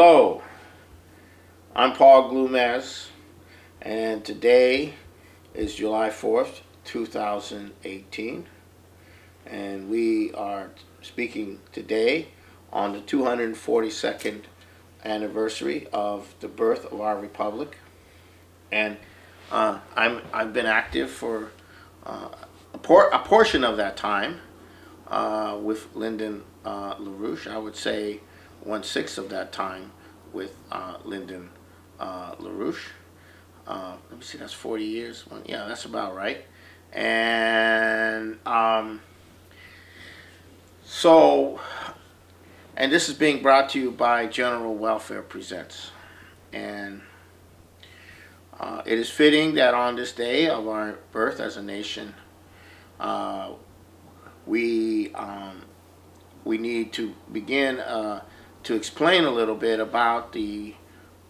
Hello, I'm Paul Glumaz, and today is July 4th, 2018, and we are speaking today on the 242nd anniversary of the birth of our republic. And I've been active for a portion of that time with Lyndon LaRouche. I would say 1/6 of that time with Lyndon LaRouche. Let me see, that's 40 years. Well, yeah, that's about right. And and this is being brought to you by General Welfare Presents. And it is fitting that on this day of our birth as a nation, we need to begin to explain a little bit about the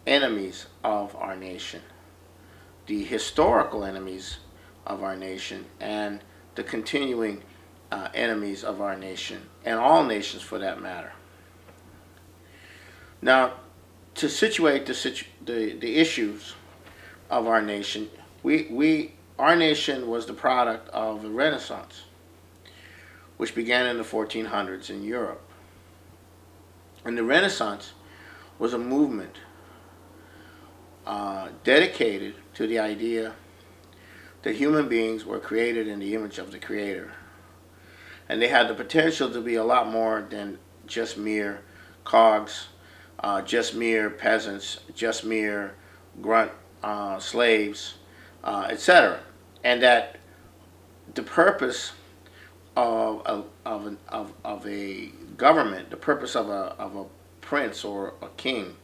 enemies of our nation, the historical enemies of our nation, and the continuing enemies of our nation, and all nations for that matter. Now, to situate the issues of our nation, our nation was the product of the Renaissance, which began in the 1400s in Europe. And the Renaissance was a movement dedicated to the idea that human beings were created in the image of the Creator. And they had the potential to be a lot more than just mere cogs, just mere peasants, just mere grunt slaves, etc. And that the purpose of a government, the purpose of a prince or a king,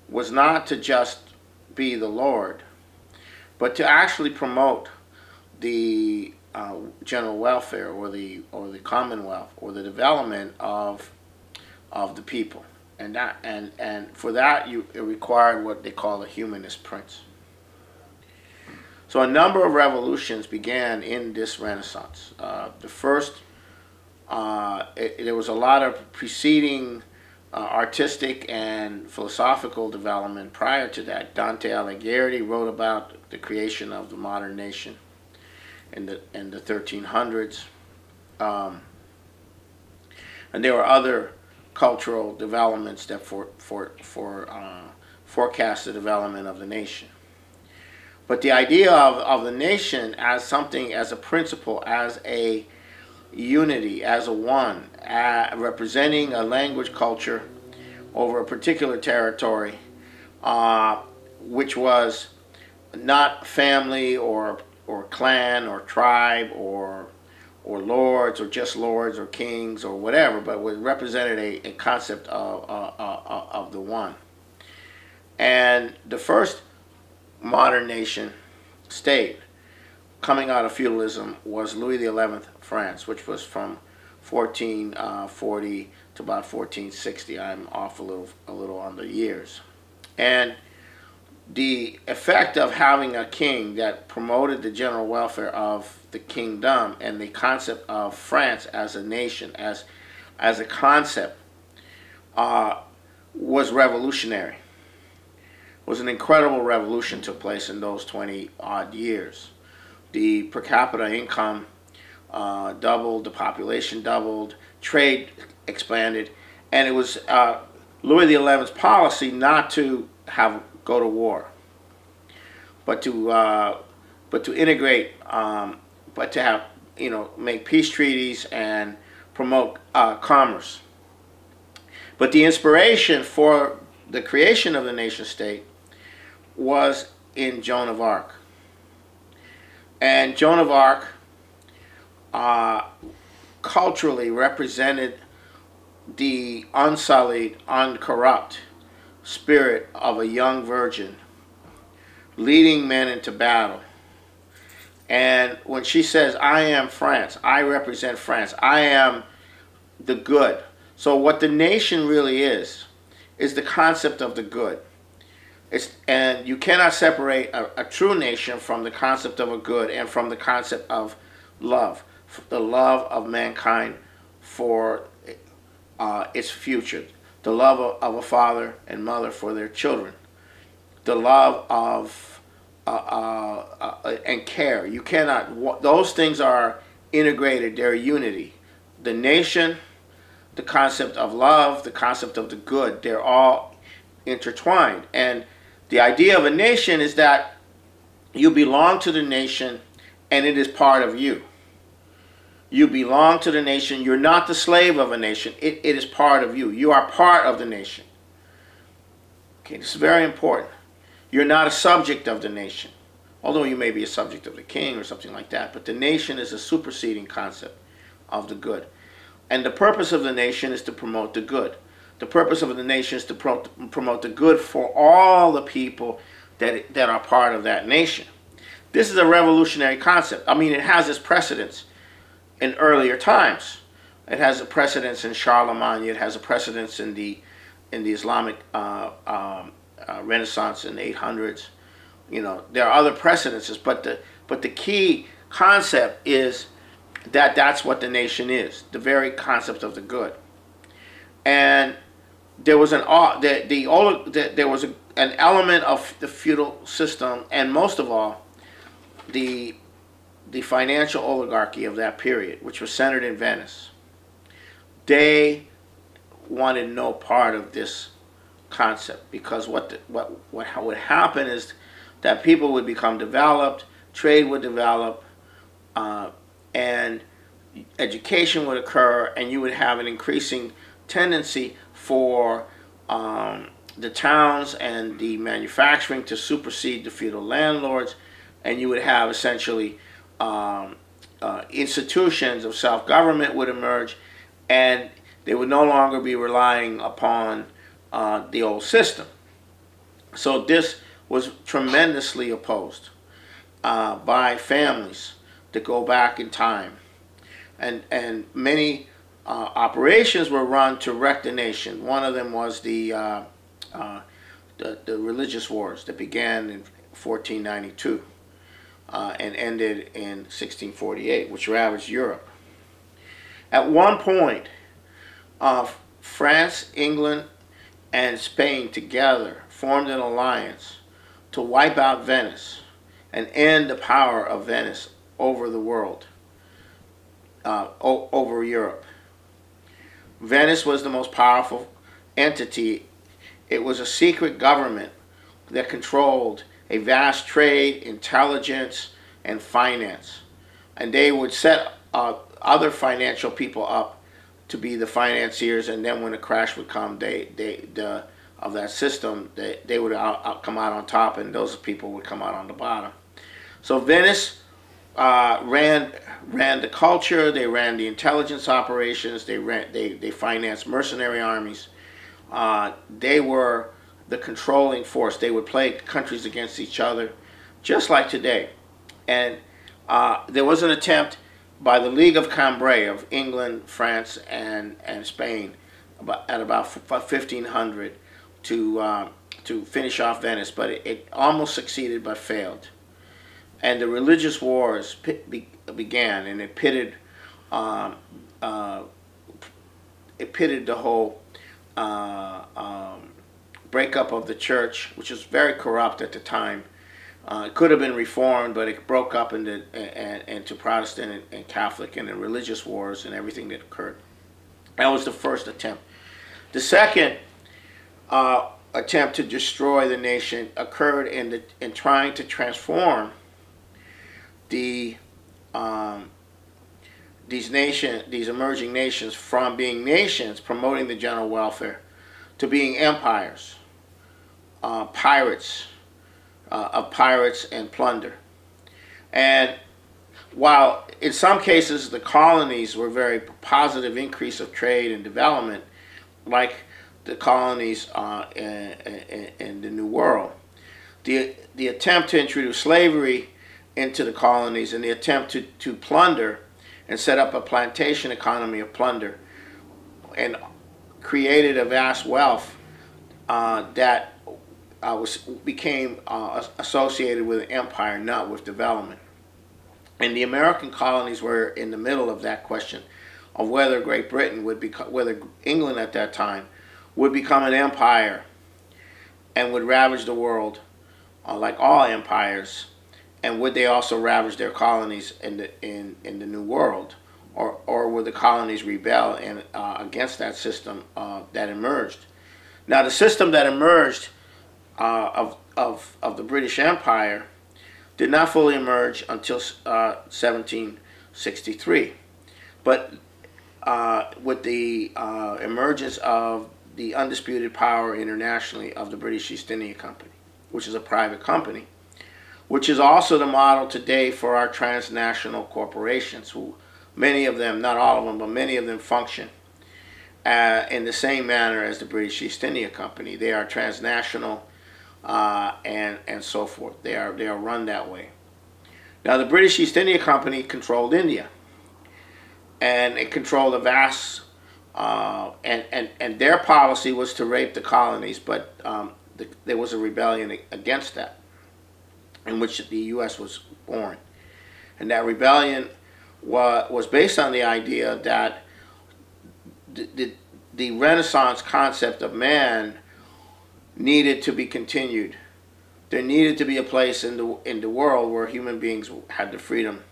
was not to just be the Lord, but to actually promote the general welfare or the commonwealth or the development of the people, and for that it required what they call a humanist prince. So a number of revolutions began in this Renaissance. The first, there was a lot of preceding artistic and philosophical development prior to that. Dante Alighieri wrote about the creation of the modern nation in the 1300s, and there were other cultural developments that forecast the development of the nation. But the idea of the nation as something, as a principle, as a unity, as a one, representing a language culture over a particular territory, which was not family or clan or tribe or lords or just lords or kings or whatever, but represented a concept of the one. And the first modern nation state coming out of feudalism was Louis XI France, which was from 1440 to about 1460. I'm off a little on the years. And the effect of having a king that promoted the general welfare of the kingdom and the concept of France as a nation, as a concept, was revolutionary. Was an incredible revolution took place in those 20-odd years. The per capita income doubled, the population doubled, trade expanded, and it was Louis XI's policy not to go to war, but to integrate, but to have, make peace treaties and promote commerce. But the inspiration for the creation of the nation state was in Joan of Arc. And Joan of Arc culturally represented the unsullied, uncorrupt spirit of a young virgin leading men into battle. And when she says, I am France, I represent France, I am the good. So what the nation really is the concept of the good. And you cannot separate a true nation from the concept of a good and from the concept of love, the love of mankind for its future, the love of a father and mother for their children, the love of and care. You cannot, those things are integrated, they're unity. The nation, the concept of love, the concept of the good, they're all intertwined. And the idea of a nation is that you belong to the nation and it is part of you. You belong to the nation. You're not the slave of a nation. It is part of you. You are part of the nation. Okay, this is very important. You're not a subject of the nation, although you may be a subject of the king or something like that. But the nation is a superseding concept of the good. And the purpose of the nation is to promote the good. The purpose of the nation is to promote the good for all the people that are part of that nation. This is a revolutionary concept. I mean, it has its precedence in earlier times. It has a precedence in Shoreline. It has a precedence in the Islamic Renaissance in the 800s. You know, there are other precedences, but the key concept is that that's what the nation is, the very concept of the good. And there was an element of the feudal system, and most of all, the financial oligarchy of that period, which was centered in Venice. They wanted no part of this concept, because what would happen is that people would become developed, trade would develop, and education would occur, and you would have an increasing tendency for the towns and the manufacturing to supersede the feudal landlords, and you would have essentially institutions of self-government would emerge, and they would no longer be relying upon the old system. So this was tremendously opposed by families to go back in time, and many operations were run to wreck the nation. One of them was the religious wars that began in 1492 and ended in 1648, which ravaged Europe. At one point, France, England, and Spain together formed an alliance to wipe out Venice and end the power of Venice over the world, over Europe. Venice was the most powerful entity. It was a secret government that controlled a vast trade, intelligence, and finance. And they would set other financial people up to be the financiers, and then when a crash would come, of that system, they would come out on top, and those people would come out on the bottom. So Venice ran the culture, they ran the intelligence operations, they financed mercenary armies. They were the controlling force. They would play countries against each other, just like today. And there was an attempt by the League of Cambrai of England, France, and Spain at about 1500 to finish off Venice, but it almost succeeded but failed. And the religious wars began, and it pitted the whole breakup of the church, which was very corrupt at the time. It could have been reformed, but it broke up into Protestant and Catholic, and the religious wars and everything that occurred. That was the first attempt. The second attempt to destroy the nation occurred in trying to transform these emerging nations from being nations promoting the general welfare to being empires, pirates and plunder. And while in some cases the colonies were very positive increase of trade and development, like the colonies in the New World, the attempt to introduce slavery into the colonies and the attempt to plunder and set up a plantation economy of plunder and created a vast wealth that became associated with an empire, not with development. And the American colonies were in the middle of that question of whether Great Britain would become, whether England at that time would become an empire and would ravage the world, like all empires, and would they also ravage their colonies in the New World, or would the colonies rebel against that system that emerged? Now, the system that emerged of the British Empire did not fully emerge until 1763, but with the emergence of the undisputed power internationally of the British East India Company, which is a private company, which is also the model today for our transnational corporations, who many of them, not all of them, but many of them function in the same manner as the British East India Company. They are transnational and so forth. They are run that way. Now, the British East India Company controlled India, and it controlled a vast and their policy was to rape the colonies, but there was a rebellion against that, in which the U.S. was born. And that rebellion was based on the idea that the Renaissance concept of man needed to be continued. There needed to be a place in the world where human beings had the freedom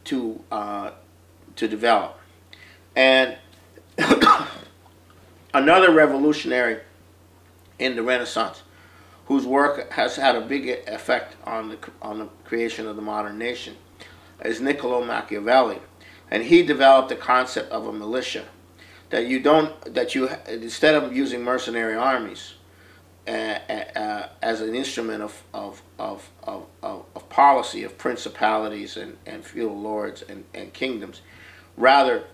to develop. And another revolutionary in the Renaissance, whose work has had a big effect on the creation of the modern nation, is Niccolo Machiavelli, and he developed the concept of a militia, that you instead of using mercenary armies as an instrument of policy, of principalities and feudal lords and kingdoms, rather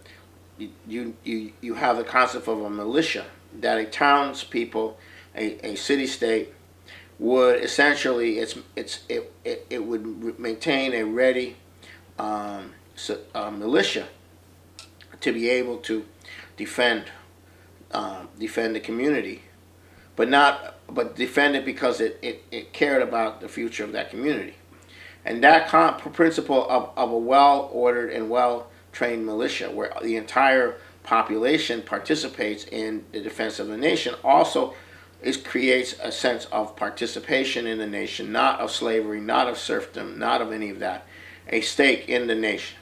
you have the concept of a militia, that a townspeople, a city-state would essentially it would maintain a ready militia to be able to defend the community, but defend it because it cared about the future of that community. And that principle of a well-ordered and well-trained militia, where the entire population participates in the defense of the nation, also creates a sense of participation in the nation, not of slavery, not of serfdom, not of any of that, a stake in the nation.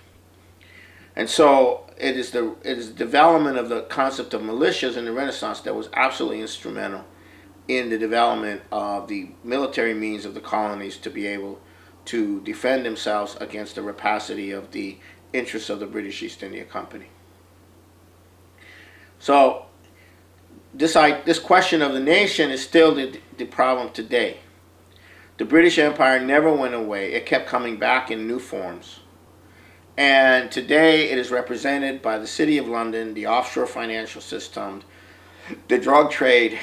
And so it is the development of the concept of militias in the Renaissance that was absolutely instrumental in the development of the military means of the colonies to be able to defend themselves against the rapacity of the interests of the British East India Company. So this question of the nation is still the problem today. The British Empire never went away. It kept coming back in new forms. And today it is represented by the City of London, the offshore financial system, the drug trade,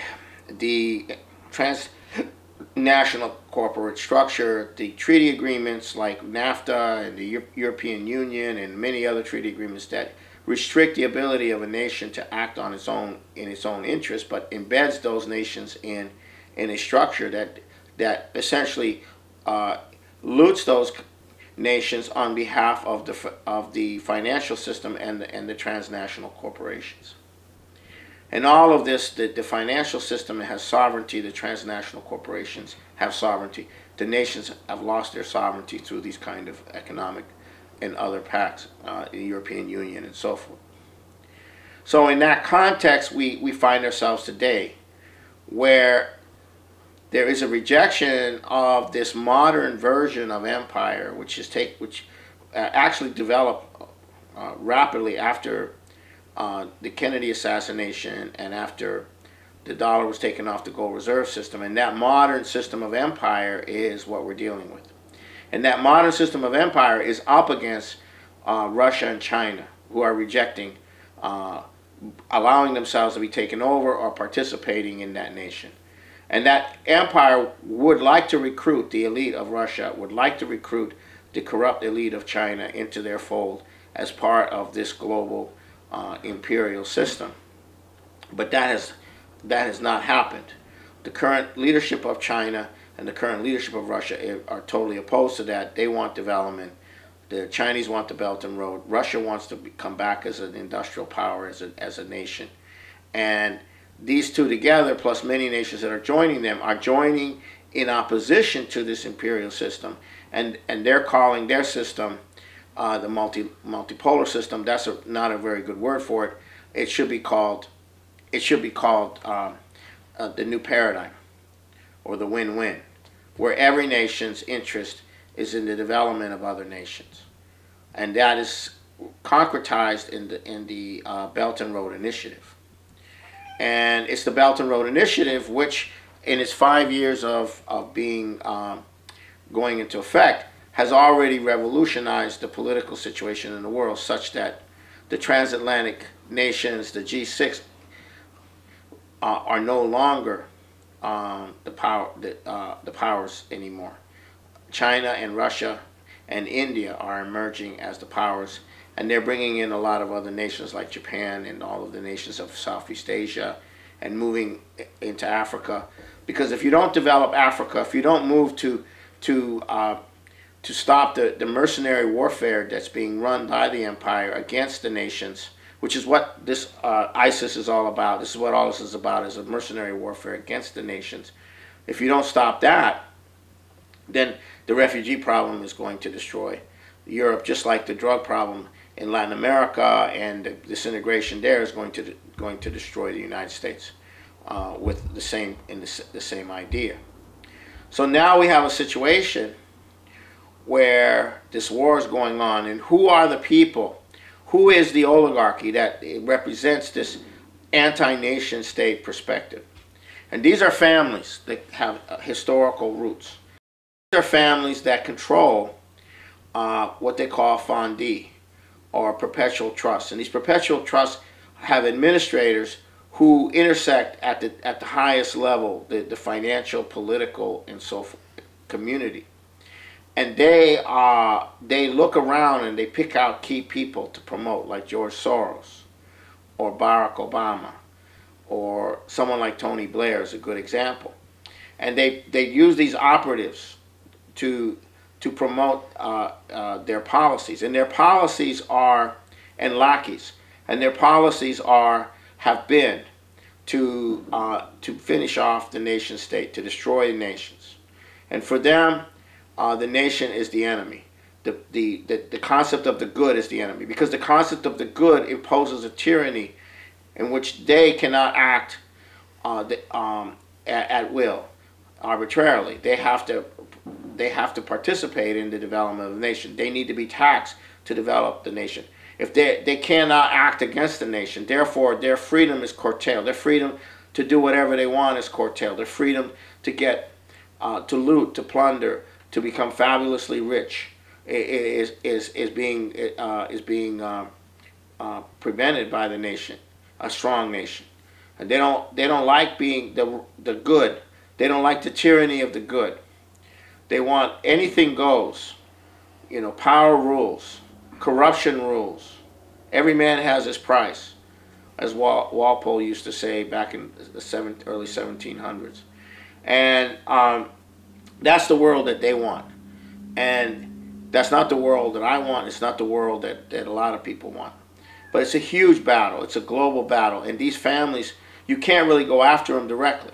the transnational corporate structure, the treaty agreements like NAFTA and the European Union and many other treaty agreements that restrict the ability of a nation to act on its own in its own interest, but embeds those nations in a structure that essentially loots those nations on behalf of the financial system and the transnational corporations. And all of this, the financial system has sovereignty, the transnational corporations have sovereignty. The nations have lost their sovereignty through these kind of economic and other pacts, the European Union and so forth. So in that context, we find ourselves today, where there is a rejection of this modern version of empire, which actually developed rapidly after the Kennedy assassination and after the dollar was taken off the gold reserve system. And that modern system of empire is what we're dealing with. And that modern system of empire is up against Russia and China, who are rejecting, allowing themselves to be taken over or participating in that nation. And that empire would like to recruit the elite of Russia, would like to recruit the corrupt elite of China into their fold as part of this global imperial system. But that has not happened. The current leadership of China and the current leadership of Russia are totally opposed to that. They want development. The Chinese want the Belt and Road. Russia wants to come back as an industrial power, as a nation. And these two together, plus many nations that are joining them, are joining in opposition to this imperial system, and they're calling their system the multipolar system. That's not a very good word for it. It should be called the new paradigm, or the win-win, where every nation's interest is in the development of other nations, and that is concretized in the Belt and Road Initiative. And it's the Belt and Road Initiative which, in its 5 years of being going into effect, has already revolutionized the political situation in the world, such that the transatlantic nations, the G6, are no longer the powers anymore. China and Russia and India are emerging as the powers, and they're bringing in a lot of other nations like Japan and all of the nations of Southeast Asia, and moving into Africa. Because if you don't develop Africa, if you don't move to stop the mercenary warfare that's being run by the empire against the nations, which is what this ISIS is all about. This is what all this is about, is a mercenary warfare against the nations. If you don't stop that, then the refugee problem is going to destroy Europe, just like the drug problem in Latin America and the disintegration there is going to destroy the United States with the same idea. So now we have a situation where this war is going on, and who are the people? Who is the oligarchy that represents this anti-nation state perspective? And these are families that have historical roots. These are families that control what they call fondue, or perpetual trusts. And these perpetual trusts have administrators who intersect at the highest level, the financial, political, and so forth, community. And they look around and they pick out key people to promote, like George Soros, or Barack Obama, or someone like Tony Blair is a good example. And they use these operatives to promote their policies. And their policies are, and lackeys, and their policies have been to finish off the nation state, to destroy the nations. And for them, the nation is the enemy. The concept of the good is the enemy, because the concept of the good imposes a tyranny in which they cannot act at will, arbitrarily. They have to participate in the development of the nation. They need to be taxed to develop the nation. If they cannot act against the nation, therefore their freedom is curtailed. Their freedom to do whatever they want is curtailed. Their freedom to get to loot, to plunder, to become fabulously rich is being prevented by the nation, a strong nation. And they don't like being the good. They don't like the tyranny of the good. They want anything goes. You know, power rules, corruption rules. Every man has his price, as Walpole used to say back in the early 1700s. And that's the world that they want. And that's not the world that I want. It's not the world that a lot of people want. But it's a huge battle. It's a global battle. And these families, you can't really go after them directly,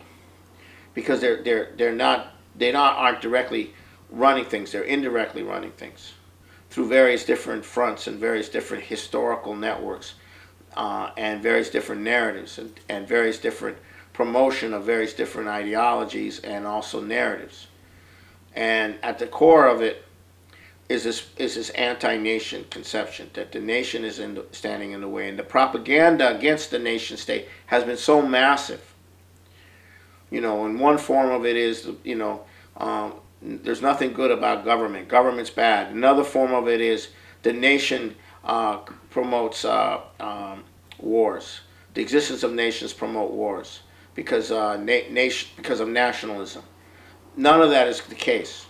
because they aren't directly running things. They're indirectly running things through various different fronts and various different historical networks, and various different narratives, and various different promotion of various different ideologies and also narratives. And at the core of it is this anti-nation conception that the nation is standing in the way, and the propaganda against the nation state has been so massive. You know, and one form of it is, you know, there's nothing good about government. Government's bad. Another form of it is the nation promotes wars. The existence of nations promote wars because of nationalism. None of that is the case.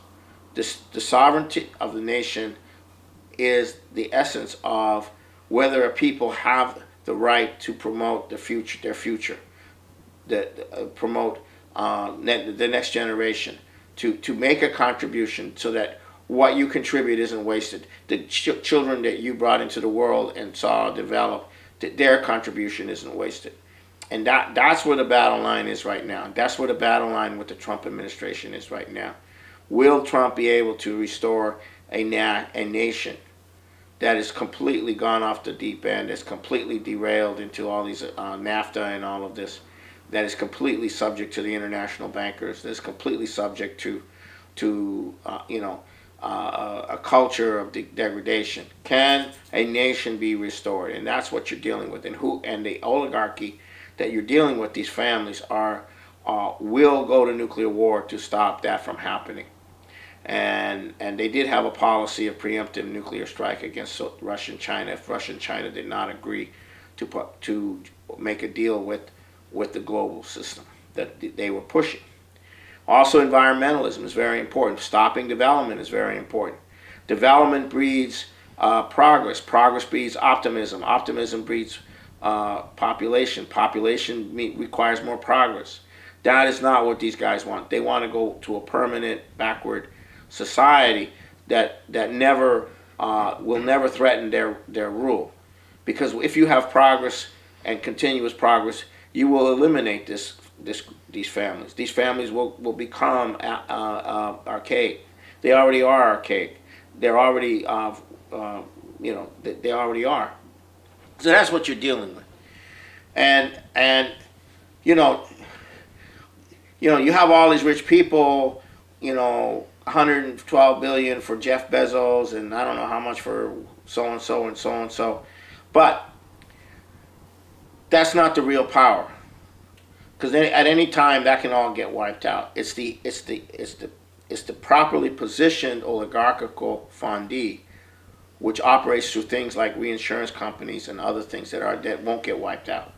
The sovereignty of the nation is the essence of whether a people have the right to promote their future, promote the next generation, to make a contribution so that what you contribute isn't wasted. The children that you brought into the world and saw develop, their contribution isn't wasted. And that's where the battle line is right now. That's where the battle line with the Trump administration is right now. Will Trump be able to restore a nation that is completely gone off the deep end, is completely derailed into all these NAFTA and all of this, that is completely subject to the international bankers, that is completely subject to a culture of degradation? Can a nation be restored? And that's what you're dealing with. And the oligarchy that you're dealing with, these families will go to nuclear war to stop that from happening. And they did have a policy of preemptive nuclear strike against Russia and China if Russia and China did not agree to make a deal with the global system that they were pushing. Also, environmentalism is very important. Stopping development is very important. Development breeds progress. Progress breeds optimism. Optimism breeds population. Population requires more progress. That is not what these guys want. They want to go to a permanent backward society that never will never threaten their rule. Because if you have progress and continuous progress, you will eliminate these families. These families will become archaic. They already are archaic. They're already they already are. So that's what you're dealing with. And you have all these rich people, 112 billion for Jeff Bezos, and I don't know how much for so and so and so and so, but that's not the real power. Because at any time that can all get wiped out. It's the properly positioned oligarchical fondue, which operates through things like reinsurance companies and other things that won't get wiped out.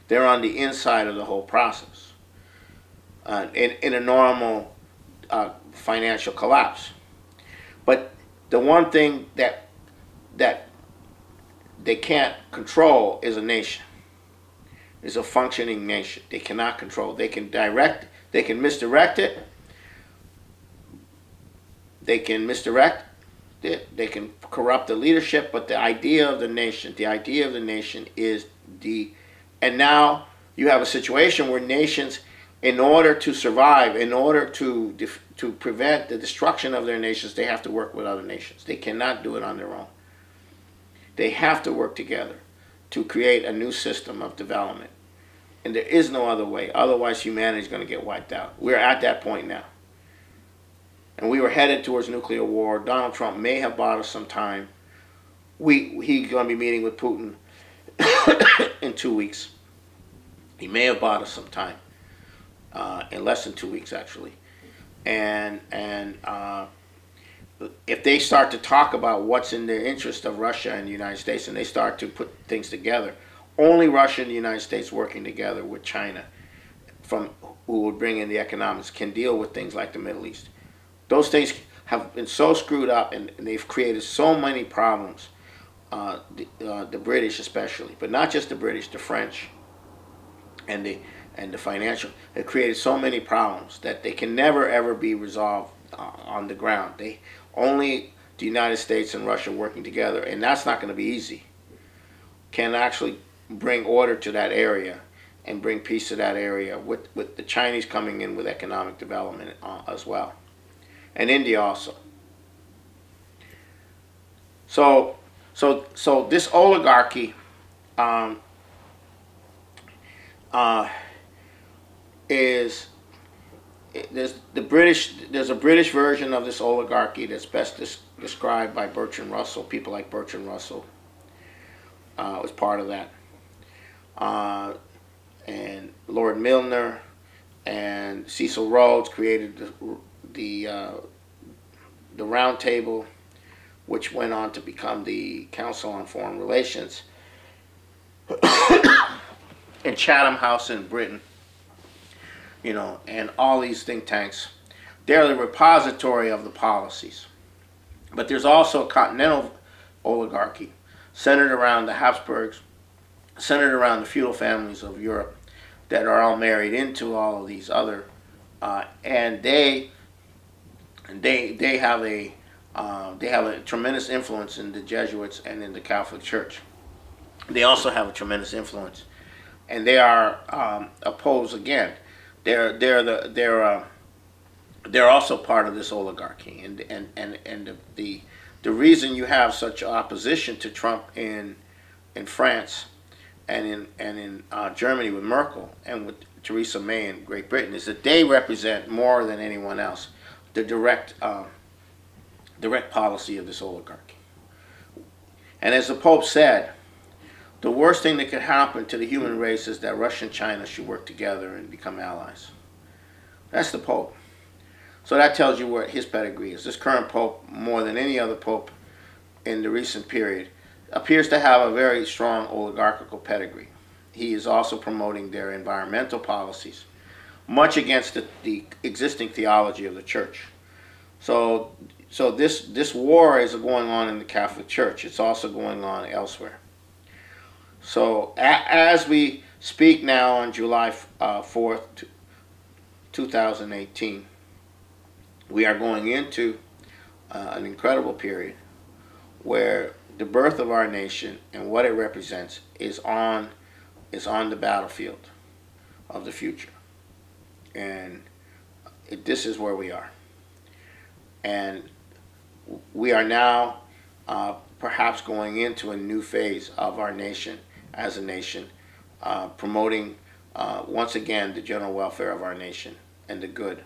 They're on the inside of the whole process. In a normal financial collapse. But the one thing that they can't control is a nation. Is a functioning nation. They cannot control. They can direct. They can misdirect it. They can misdirect it. They can corrupt the leadership. But the idea of the nation is and now you have a situation where nations, in order to survive, in order to prevent the destruction of their nations, they have to work with other nations. They cannot do it on their own. They have to work together to create a new system of development. And there is no other way. Otherwise, humanity is going to get wiped out. We're at that point now. And we were headed towards nuclear war. Donald Trump may have bought us some time. He's going to be meeting with Putin in 2 weeks. He may have bought us some time. In less than 2 weeks, actually. And if they start to talk about what's in the interest of Russia and the United States, and they start to put things together, only Russia and the United States working together with China, who would bring in the economics, can deal with things like the Middle East. Those things have been so screwed up, and they've created so many problems, the British especially, but not just the British, the French, and the financial. It created so many problems that they can never ever be resolved on the ground. Only the United States and Russia working together, and that's not going to be easy, can actually bring order to that area and bring peace to that area, with the Chinese coming in with economic development as well, and India also. So this oligarchy there's a British version of this oligarchy that's best described by Bertrand Russell. People like Bertrand Russell was part of that, and Lord Milner and Cecil Rhodes created the Round Table, which went on to become the Council on Foreign Relations, and Chatham House in Britain. And all these think tanks, they're the repository of the policies. But there's also a continental oligarchy centered around the Habsburgs, centered around the feudal families of Europe that are all married into all of these other, and they have a tremendous influence in the Jesuits and in the Catholic Church. They also have a tremendous influence and they are opposed again. They're also part of this oligarchy, and the reason you have such opposition to Trump in France and in Germany with Merkel and with Theresa May in Great Britain is that they represent more than anyone else the direct policy of this oligarchy. And as the Pope said, the worst thing that could happen to the human race is that Russia and China should work together and become allies. That's the Pope. So that tells you what his pedigree is. This current Pope, more than any other Pope in the recent period, appears to have a very strong oligarchical pedigree. He is also promoting their environmental policies, much against the existing theology of the Church. So this war is going on in the Catholic Church. It's also going on elsewhere. So as we speak now on July 4th, 2018, we are going into an incredible period where the birth of our nation and what it represents is on the battlefield of the future. And this is where we are. And we are now perhaps going into a new phase of our nation as a nation, promoting once again the general welfare of our nation and the good